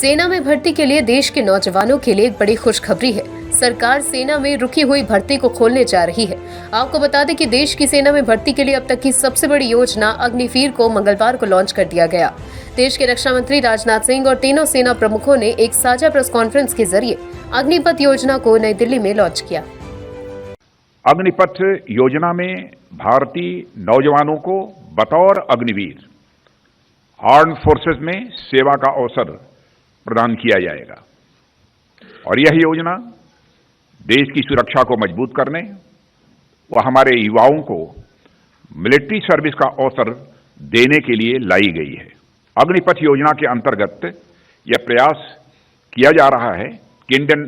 सेना में भर्ती के लिए देश के नौजवानों के लिए एक बड़ी खुशखबरी है। सरकार सेना में रुकी हुई भर्ती को खोलने जा रही है। आपको बता दें कि देश की सेना में भर्ती के लिए अब तक की सबसे बड़ी योजना अग्निवीर को मंगलवार को लॉन्च कर दिया गया। देश के रक्षा मंत्री राजनाथ सिंह और तीनों सेना प्रमुखों ने एक साझा प्रेस कॉन्फ्रेंस के जरिए अग्निपथ योजना को नई दिल्ली में लॉन्च किया। अग्निपथ योजना में भारतीय नौजवानों को बतौर अग्निवीर आर्म्ड फोर्सेस में सेवा का अवसर प्रदान किया जाएगा और यह योजना देश की सुरक्षा को मजबूत करने व हमारे युवाओं को मिलिट्री सर्विस का अवसर देने के लिए लाई गई है। अग्निपथ योजना के अंतर्गत यह प्रयास किया जा रहा है कि इंडियन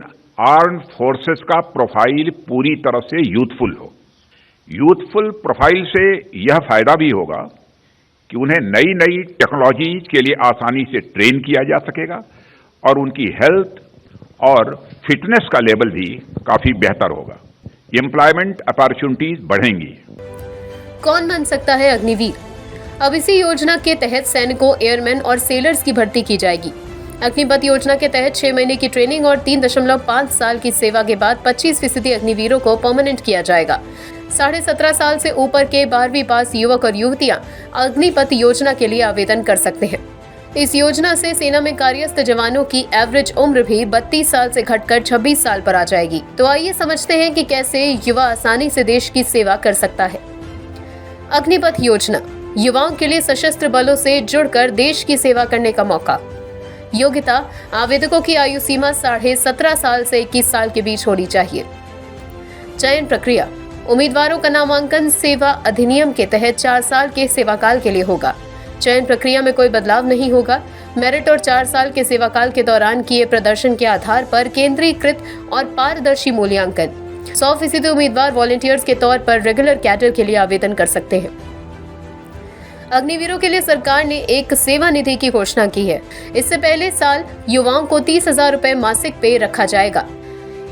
आर्म्ड फोर्सेस का प्रोफाइल पूरी तरह से यूथफुल हो। यूथफुल प्रोफाइल से यह फायदा भी होगा कि उन्हें नई नई टेक्नोलॉजीज के लिए आसानी से ट्रेन किया जा सकेगा और उनकी हेल्थ और फिटनेस का लेवल भी काफी बेहतर होगा। एम्प्लॉयमेंट अपॉर्चुनिटीज बढ़ेंगी। कौन बन सकता है अग्निवीर? अब इसी योजना के तहत सैनिकों, एयरमैन और सेलर्स की भर्ती की जाएगी। अग्निपथ योजना के तहत 6 महीने की ट्रेनिंग और 3.5 साल की सेवा के बाद 25% अग्निवीरों को परमानेंट किया जाएगा। 17.5 साल से ऊपर के 12वीं पास युवक और युवतियां अग्निपथ योजना के लिए आवेदन कर सकते हैं। इस योजना से सेना में कार्यरत जवानों की एवरेज उम्र भी 32 साल से घटकर 26 साल पर आ जाएगी। तो आइए समझते हैं कि कैसे युवा आसानी से देश की सेवा कर सकता है। अग्निपथ योजना युवाओं के लिए सशस्त्र बलों से जुड़कर देश की सेवा करने का मौका। योग्यता: आवेदकों की आयु सीमा 17.5 साल से 21 साल के बीच होनी चाहिए। चयन प्रक्रिया: उम्मीदवारों का नामांकन सेवा अधिनियम के तहत 4 साल के सेवाकाल के लिए होगा। चयन प्रक्रिया में कोई बदलाव नहीं होगा। मेरिट और 4 साल के सेवाकाल के दौरान किए प्रदर्शन के आधार पर केंद्रीकृत और पारदर्शी मूल्यांकन। 100% उम्मीदवार वॉलंटियर्स के तौर पर रेगुलर कैडर के लिए आवेदन कर सकते हैं। अग्निवीरों के लिए सरकार ने एक सेवा निधि की घोषणा की है। इससे पहले साल युवाओं को 30,000 रुपए मासिक पे रखा जाएगा।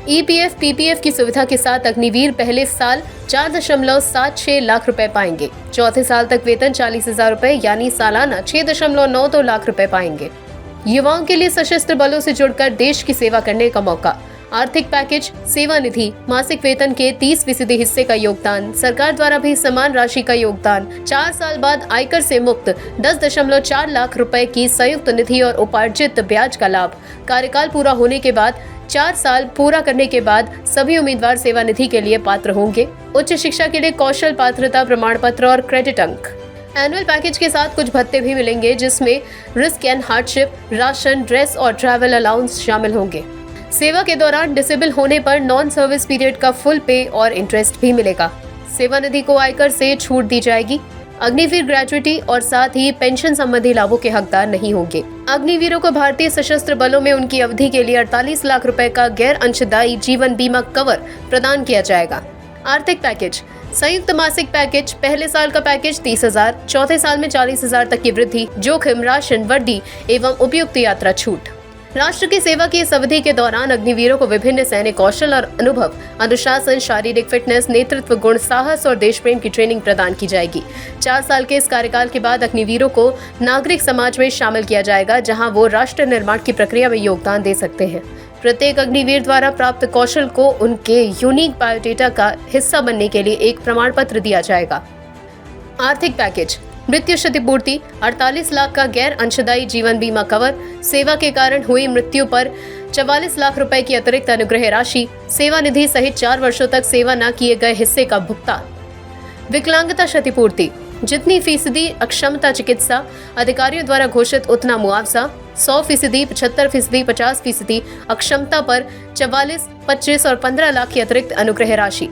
EPF, PPF की सुविधा के साथ अग्निवीर पहले साल 4.76 लाख रुपए पाएंगे। चौथे साल तक वेतन 40,000 रुपए यानी सालाना 6.92 लाख रुपए पाएंगे। युवाओं के लिए सशस्त्र बलों से जुड़कर देश की सेवा करने का मौका। आर्थिक पैकेज: सेवा निधि, मासिक वेतन के 30% हिस्से का योगदान, सरकार द्वारा भी समान राशि का योगदान, 4 साल बाद आयकर से मुक्त 10.4 लाख रुपए की संयुक्त निधि और उपार्जित ब्याज का लाभ। कार्यकाल पूरा होने के बाद 4 साल पूरा करने के बाद सभी उम्मीदवार सेवा निधि के लिए पात्र होंगे। उच्च शिक्षा के लिए कौशल पात्रता प्रमाण पत्र और क्रेडिट अंक। एनुअल पैकेज के साथ कुछ भत्ते भी मिलेंगे, जिसमें risk and hardship, ration, dress और ट्रैवल अलाउंस शामिल होंगे। सेवा के दौरान डिसेबल होने पर नॉन सर्विस पीरियड का फुल पे और इंटरेस्ट भी मिलेगा। सेवा निधि को आयकर से छूट दी जाएगी। अग्निवीर ग्रेजुएटी और साथ ही पेंशन संबंधी लाभों के हकदार नहीं होंगे। अग्निवीरों को भारतीय सशस्त्र बलों में उनकी अवधि के लिए 48 लाख रुपए का गैर अंशदायी जीवन बीमा कवर प्रदान किया जाएगा। आर्थिक पैकेज: संयुक्त मासिक पैकेज, पहले साल का पैकेज 30,000, चौथे साल में 40,000 तक की वृद्धि, जोखिम, राशन, वर्दी एवं उपयुक्त यात्रा छूट। राष्ट्र की सेवा की इस अवधि के दौरान अग्निवीरों को विभिन्न सैन्य कौशल और अनुभव, अनुशासन, शारीरिक फिटनेस, नेतृत्व गुण, साहस और देश प्रेम की ट्रेनिंग प्रदान की जाएगी। 4 साल के इस कार्यकाल के बाद अग्निवीरों को नागरिक समाज में शामिल किया जाएगा, जहां वो राष्ट्र निर्माण की प्रक्रिया में योगदान दे सकते हैं। प्रत्येक अग्निवीर द्वारा प्राप्त कौशल को उनके यूनिक बायोडेटा का हिस्सा बनने के लिए एक प्रमाण पत्र दिया जाएगा। आर्थिक पैकेज: मृत्यु क्षतिपूर्ति, 48 लाख का गैर अंशदायी जीवन बीमा कवर, सेवा के कारण हुई मृत्यु पर 44 लाख रुपए की अतिरिक्त अनुग्रह राशि, सेवा निधि सहित 4 वर्षों तक सेवा न किए गए हिस्से का भुगतान। विकलांगता क्षतिपूर्ति: जितनी फीसदी अक्षमता चिकित्सा अधिकारियों द्वारा घोषित उतना मुआवजा। 100%, 75%, 50% अक्षमता पर 44, 25 और 15 लाख की अतिरिक्त अनुग्रह राशि।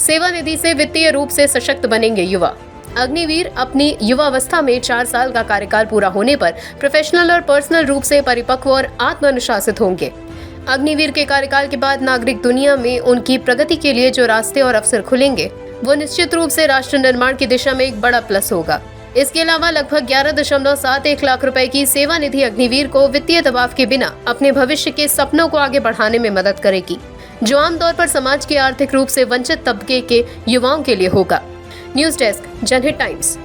सेवा निधि से वित्तीय रूप से सशक्त बनेंगे युवा। अग्निवीर अपनी युवावस्था में 4 साल का कार्यकाल पूरा होने पर प्रोफेशनल और पर्सनल रूप से परिपक्व और आत्मानुशासित होंगे। अग्निवीर के कार्यकाल के बाद नागरिक दुनिया में उनकी प्रगति के लिए जो रास्ते और अवसर खुलेंगे, वो निश्चित रूप से राष्ट्र निर्माण की दिशा में एक बड़ा प्लस होगा। इसके अलावा लगभग 11.71 लाख रुपए की सेवा निधि अग्निवीर को वित्तीय दबाव के बिना अपने भविष्य के सपनों को आगे बढ़ाने में मदद करेगी, जो आमतौर पर समाज के आर्थिक रूप से वंचित तबके के युवाओं के लिए होगा। न्यूज डेस्क, जनहित टाइम्स।